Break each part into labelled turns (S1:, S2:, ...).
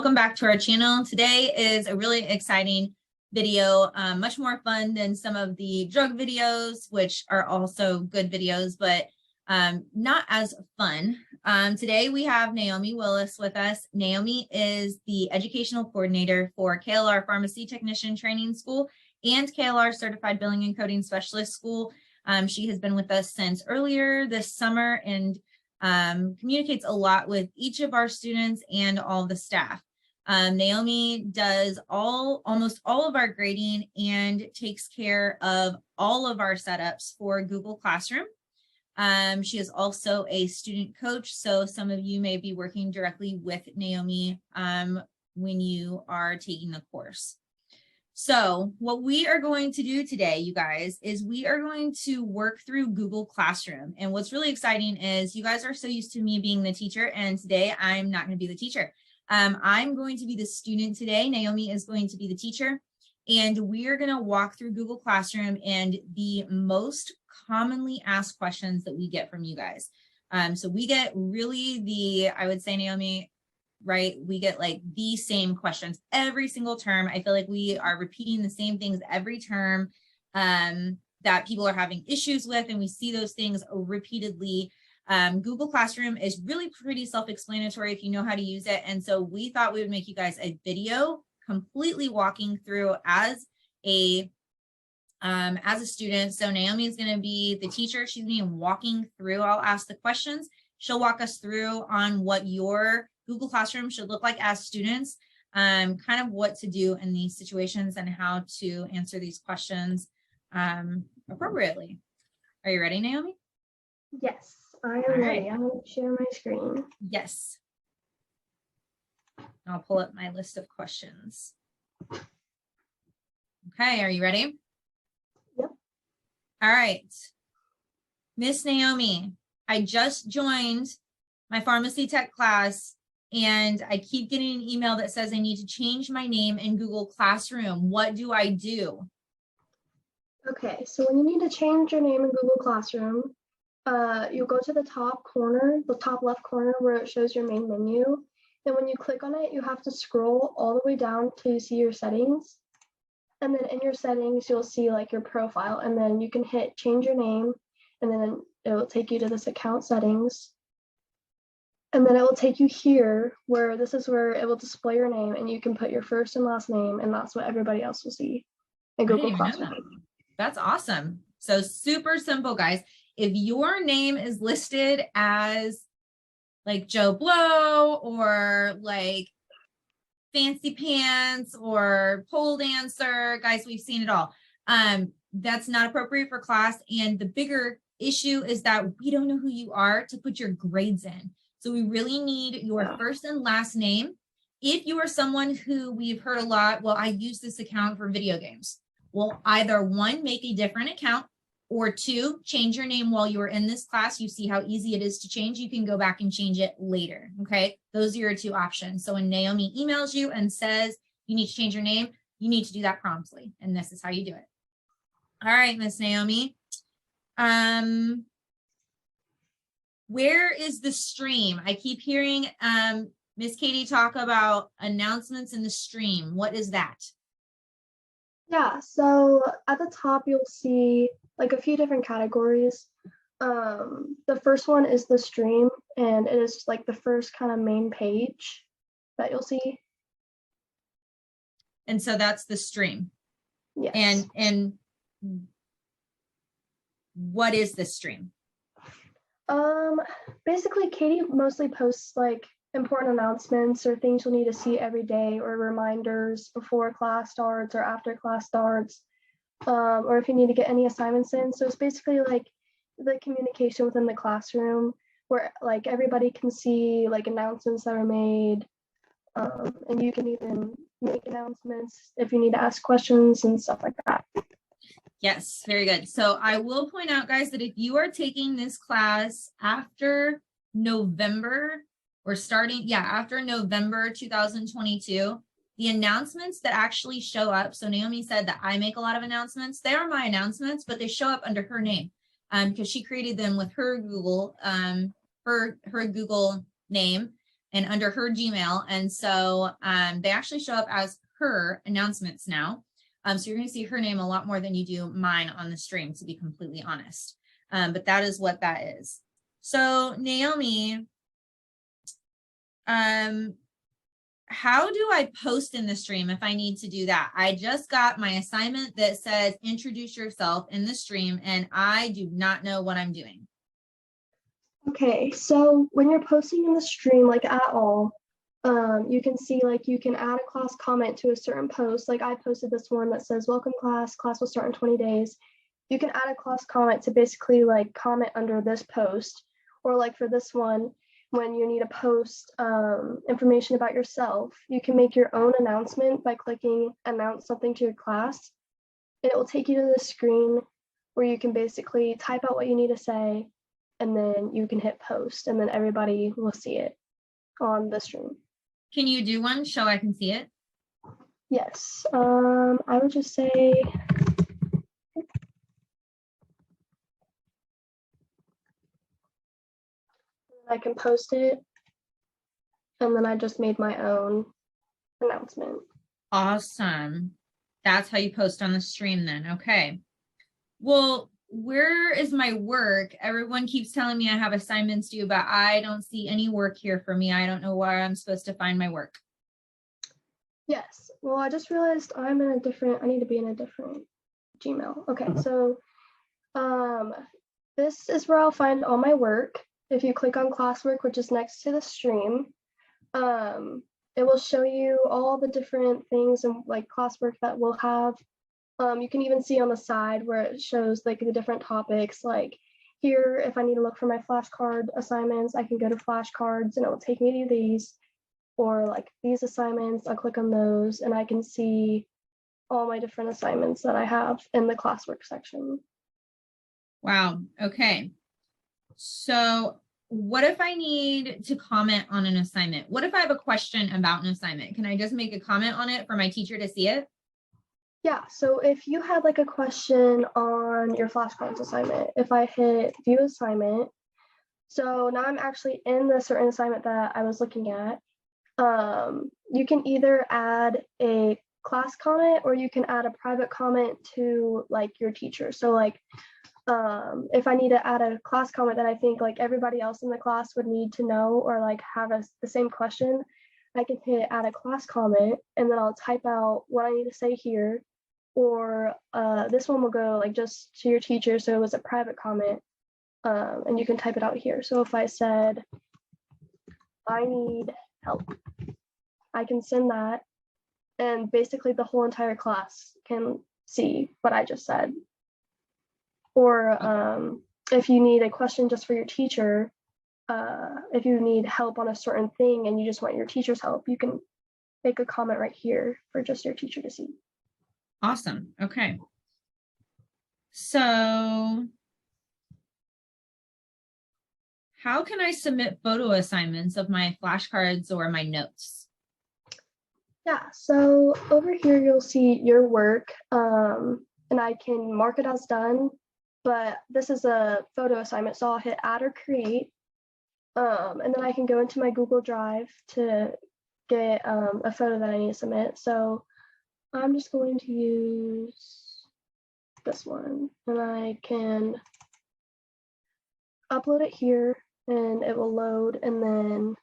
S1: welcome back to our channel. Today is a really exciting video, much more fun than some of the drug videos, which are also good videos, but not as fun. Today we have Naomi Willis with us. Naomi is the educational coordinator for KLR Pharmacy Technician Training School and KLR Certified Billing and Coding Specialist School. She has been with us since earlier this summer and communicates a lot with each of our students and all the staff. Naomi does almost all of our grading and takes care of all of our setups for Google Classroom. She is also a student coach, so some of you may be working directly with Naomi when you are taking the course. So what we are going to do today, you guys, is we are going to work through Google Classroom. And what's really exciting is you guys are so used to me being the teacher, and today I'm not going to be the teacher. I'm going to be the student today. Naomi is going to be the teacher, and we are going to walk through Google Classroom and the most commonly asked questions that we get from you guys. So we get really I would say, Naomi, right? We get like the same questions every single term. I feel like we are repeating the same things every term that people are having issues with, and we see those things repeatedly. Google Classroom is really pretty self-explanatory if you know how to use it. And so we thought we would make you guys a video completely walking through as a student. So Naomi is going to be the teacher. She's going to be walking through. I'll ask the questions. She'll walk us through on what your Google Classroom should look like as students, kind of what to do in these situations and how to answer these questions appropriately. Are you ready, Naomi?
S2: Yes, I am ready. I'm going to share my screen.
S1: Yes. I'll pull up my list of questions. Okay, are you ready?
S2: Yep.
S1: All right. Miss Naomi, I just joined my pharmacy tech class, and I keep getting an email that says I need to change my name in Google Classroom. What do I do?
S2: Okay, so when you need to change your name in Google Classroom, you'll go to the top corner, the top left corner where it shows your main menu. And when you click on it, you have to scroll all the way down till you see your settings. And then in your settings, you'll see like your profile, and then you can hit change your name, and then it will take you to this account settings. And then it will take you here where this is where it will display your name, and you can put your first and last name, and that's what everybody else will see in Google Classroom.
S1: That's awesome. So super simple, guys. If your name is listed as like Joe Blow or like Fancy Pants or pole dancer, guys, we've seen it all. That's not appropriate for class. And the bigger issue is that we don't know who you are to put your grades in. So we really need your first and last name. If you are someone who we've heard a lot, well, I use this account for video games. Well, either one, make a different account, or two, change your name while you are in this class. You see how easy it is to change. You can go back and change it later, okay? Those are your two options. So when Naomi emails you and says you need to change your name, you need to do that promptly, and this is how you do it. All right, Miss Naomi. Where is the stream? I keep hearing Miss Katie talk about announcements in the stream. What is that?
S2: Yeah, so at the top, you'll see like a few different categories. The first one is the stream, and it is like the first kind of main page that you'll see.
S1: And so that's the stream.
S2: Yes.
S1: And what is the stream?
S2: Basically, Katie mostly posts like important announcements or things you'll need to see every day, or reminders before class starts or after class starts, or if you need to get any assignments in. So it's basically like the communication within the classroom where like everybody can see like announcements that are made, and you can even make announcements if you need to ask questions and stuff like that.
S1: Yes, very good. So I will point out, guys, that if you are taking this class after November or after November 2022, the announcements that actually show up. So Naomi said that I make a lot of announcements. They are my announcements, but they show up under her name because she created them with her Google, her Google name. and under her Gmail. And so they actually show up as her announcements now. So you're going to see her name a lot more than you do mine on the stream, to be completely honest. But that is what that is. So Naomi, how do I post in the stream if I need to do that? I just got my assignment that says introduce yourself in the stream, and I do not know what I'm doing.
S2: Okay, so when you're posting in the stream, like at all, you can see like you can add a class comment to a certain post. Like I posted this one that says, welcome class will start in 20 days. You can add a class comment to basically like comment under this post, or like for this one, when you need to post information about yourself, you can make your own announcement by clicking announce something to your class. And it will take you to the screen where you can basically type out what you need to say, and then you can hit post, and then everybody will see it on the stream.
S1: Can you do one so I can see it?
S2: Yes, I would just say, I can post it, and then I just made my own announcement.
S1: Awesome. That's how you post on the stream then. Okay. Well, where is my work? Everyone keeps telling me I have assignments due, but I don't see any work here for me. I don't know where I'm supposed to find my work.
S2: Yes, well, I just realized I need to be in a different Gmail. Okay, so this is where I'll find all my work. If you click on classwork, which is next to the stream, it will show you all the different things and like classwork that we'll have. You can even see on the side where it shows like the different topics. Like here, if I need to look for my flashcard assignments, I can go to flashcards and it will take me to these. Or like these assignments, I'll click on those and I can see all my different assignments that I have in the classwork section.
S1: Wow. Okay. So what if I need to comment on an assignment? What if I have a question about an assignment? Can I just make a comment on it for my teacher to see it?
S2: Yeah, so if you had like a question on your flashcards assignment, if I hit view assignment, so now I'm actually in the certain assignment that I was looking at. You can either add a class comment or you can add a private comment to like your teacher. So like if I need to add a class comment that I think like everybody else in the class would need to know or like have the same question, I can hit add a class comment and then I'll type out what I need to say here. Or this one will go like just to your teacher, so it was a private comment, and you can type it out here. So if I said, I need help, I can send that, and basically the whole entire class can see what I just said. Or if you need a question just for your teacher, if you need help on a certain thing and you just want your teacher's help, you can make a comment right here for just your teacher to see.
S1: Awesome. Okay. So how can I submit photo assignments of my flashcards or my notes?
S2: Yeah, so over here you'll see your work, and I can mark it as done, but this is a photo assignment, so I'll hit add or create, and then I can go into my Google Drive to get a photo that I need to submit. So I'm just going to use this one, and I can upload it here, and it will load, and then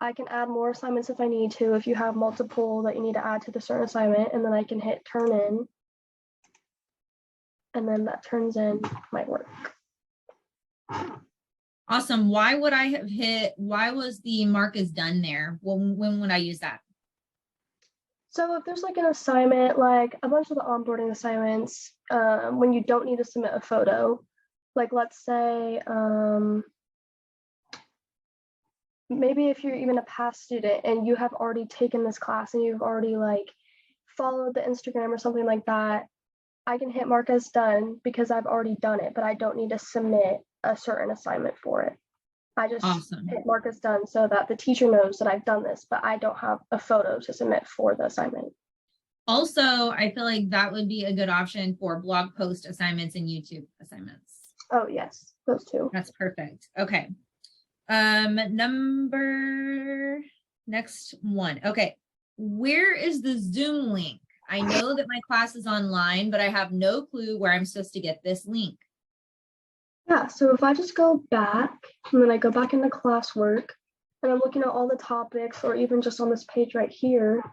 S2: I can add more assignments if I need to, if you have multiple that you need to add to the certain assignment, and then I can hit turn in, and then that turns in my work.
S1: Awesome. Why would I have why was the mark is done there? When would I use that?
S2: So if there's like an assignment, like a bunch of the onboarding assignments, when you don't need to submit a photo, like let's say, maybe if you're even a past student and you have already taken this class and you've already like followed the Instagram or something like that, I can hit mark as done because I've already done it, but I don't need to submit a certain assignment for it. I just hit mark as done so that the teacher knows that I've done this, but I don't have a photo to submit for the assignment.
S1: Also, I feel like that would be a good option for blog post assignments and YouTube assignments.
S2: Oh, yes, those two.
S1: That's perfect. Okay. Next one. Okay. Where is the Zoom link? I know that my class is online, but I have no clue where I'm supposed to get this link.
S2: Yeah, so if I just go back and then I go back into classwork and I'm looking at all the topics or even just on this page right here,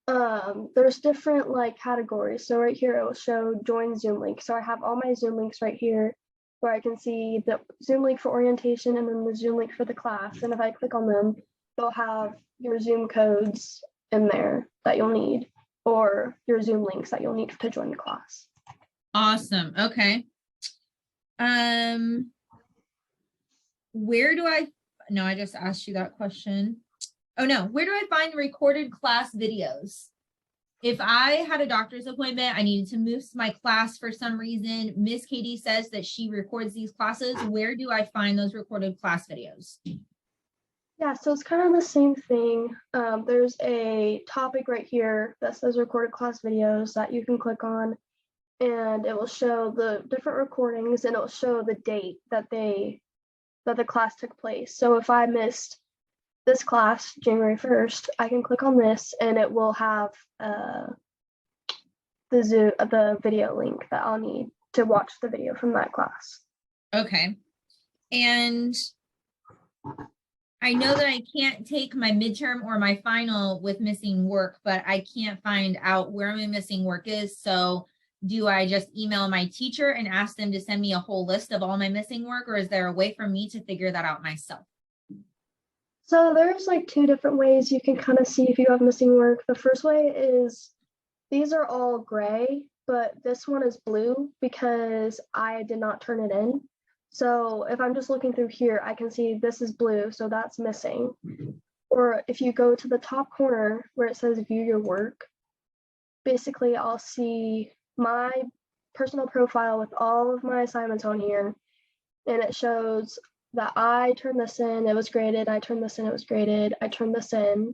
S2: there's different like categories. So right here, it will show join Zoom link. So I have all my Zoom links right here where I can see the Zoom link for orientation and then the Zoom link for the class. And if I click on them, they'll have your Zoom codes in there that you'll need or your Zoom links that you'll need to join the class.
S1: Awesome. Okay. Where do I just asked you that question. Oh no, where do I find the recorded class videos? If I had a doctor's appointment, I needed to move my class for some reason, Miss Katie says that she records these classes. Where do I find those recorded class videos?
S2: Yeah, so it's kind of the same thing. There's a topic right here that says recorded class videos that you can click on, and it will show the different recordings and it will show the date that the class took place. So if I missed this class, January 1st, I can click on this and it will have the video link that I'll need to watch the video from that class.
S1: Okay. And I know that I can't take my midterm or my final with missing work, but I can't find out where my missing work is. So do I just email my teacher and ask them to send me a whole list of all my missing work, or is there a way for me to figure that out myself?
S2: So there's like two different ways you can kind of see if you have missing work. The first way is these are all gray, but this one is blue because I did not turn it in. So if I'm just looking through here, I can see this is blue, so that's missing. Or if you go to the top corner where it says view your work, basically I'll see my personal profile with all of my assignments on here, and it shows that I turned this in, it was graded, I turned this in, it was graded, I turned this in,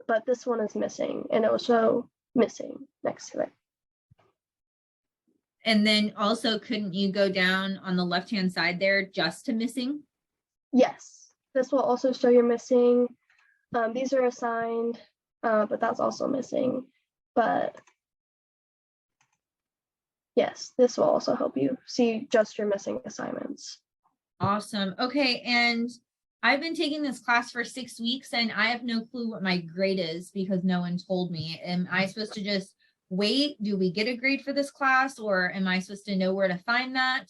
S2: but this one is missing, and it will show missing next to it.
S1: And then also, couldn't you go down on the left-hand side there just to missing?
S2: Yes, this will also show your missing. These are assigned, but that's also missing. But yes, this will also help you see just your missing assignments.
S1: Awesome. Okay. And I've been taking this class for 6 weeks and I have no clue what my grade is because no one told me. Am I supposed to just wait? Do we get a grade for this class, or am I supposed to know where to find that?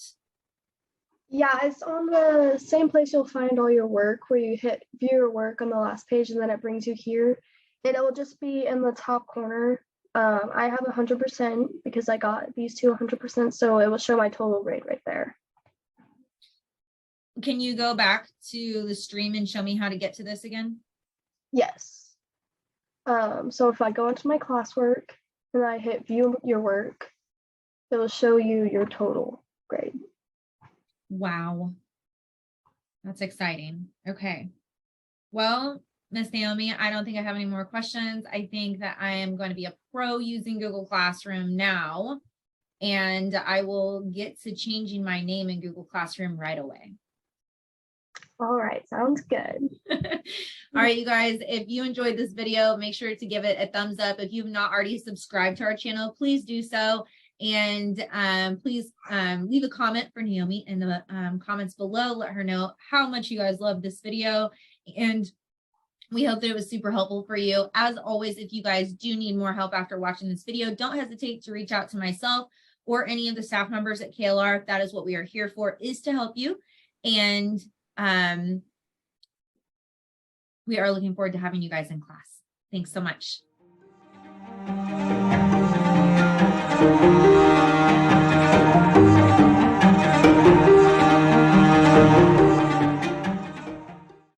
S2: Yeah, it's on the same place you'll find all your work, where you hit view your work on the last page and then it brings you here. And it will just be in the top corner. I have 100% because I got these two 100%, so it will show my total grade right there.
S1: Can you go back to the stream and show me how to get to this again?
S2: Yes. So if I go into my classwork and I hit view your work, it will show you your total grade.
S1: Wow. That's exciting. Okay. Well, Miss Naomi, I don't think I have any more questions. I think that I am going to be a pro using Google Classroom now, and I will get to changing my name in Google Classroom right away.
S2: All right, sounds good.
S1: All right, you guys, if you enjoyed this video, make sure to give it a thumbs up. If you've not already subscribed to our channel, please do so. And please leave a comment for Naomi in the comments below. Let her know how much you guys love this video. And we hope that it was super helpful for you. As always, if you guys do need more help after watching this video, don't hesitate to reach out to myself or any of the staff members at KLR. That is what we are here for, is to help you. And we are looking forward to having you guys in class. Thanks so much.